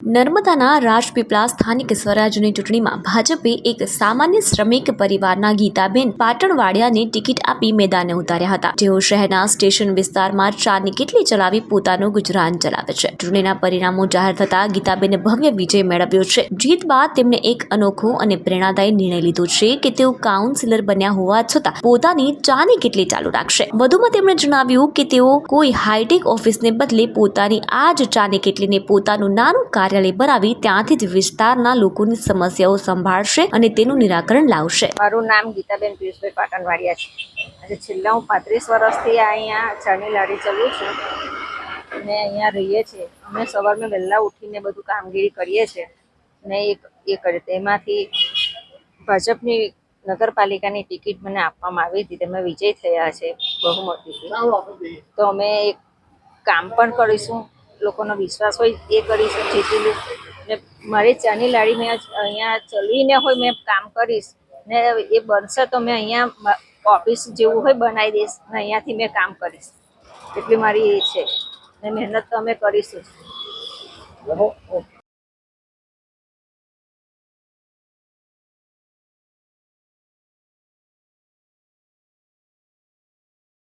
નર્મદાના રાજપીપળા સ્થાનિક સ્વરાજ્યની ચૂંટણીમાં ભાજપે એક સામાન્ય શ્રમિક પરિવારના ગીતાબેન પાટણવાડિયાને ટિકિટ આપી મેદાને ઉતાર્યા હતા, જેઓ શહેરના સ્ટેશન વિસ્તારમાં ચાની કેટલી ચલાવી પોતાનું ગુજરાન ચલાવે છે। ચૂંટણીના પરિણામો જાહેર થતા ગીતાબેને ભવ્ય વિજય મેળવ્યો છે। જીત બાદ તેમણે એક અનોખો અને પ્રેરણાદાયી નિર્ણય લીધો છે કે તેઓ કાઉન્સિલર બન્યા હોવા છતાં પોતાની ચાની કેટલી ચાલુ રાખશે। વધુમાં તેમણે જણાવ્યું કે તેઓ કોઈ હાઈટેક ઓફિસને બદલે પોતાની આ જ ચાની કેટલીને પોતાનું નાનું કાર્યાલય બનાવી ત્યાંથી જ વિસ્તારના લોકોની સમસ્યાઓ સંભાળશે અને તેનું નિરાકરણ લાવશે। મારું નામ ગીતાબેન પિયુષભાઈ પાટણવાડિયા છે। આજે છેલ્લા હું 35 વર્ષથી અહીંયા ચાની લારી ચલાવું છું અને અહીંયા રહીએ છીએ। અમે સવારમાં વહેલા ઉઠીને બધું કામગીરી કરીએ છીએ અને એ કરીએ તેમાંથી ભાજપની નગરપાલિકાની ટિકિટ મને આપવામાં આવી હતી, તેમાં વિજય થયા છે બહુમતીથી। તો અમે એક કામ પણ કરીશું, લોકોનો વિશ્વાસ હોય એ કરીશું જેટલું ને મારી ચાની લારી મેં અહીંયા ચલાવીને હોય મેં કામ કરીશ ને એ બનશે તો મેં અહીંયા ઓફિસ જેવું હોય બનાવી દઈશ ને અહીંયાથી મેં કામ કરીશ, એટલી મારી એ છે ને મહેનત તો અમે કરીશું।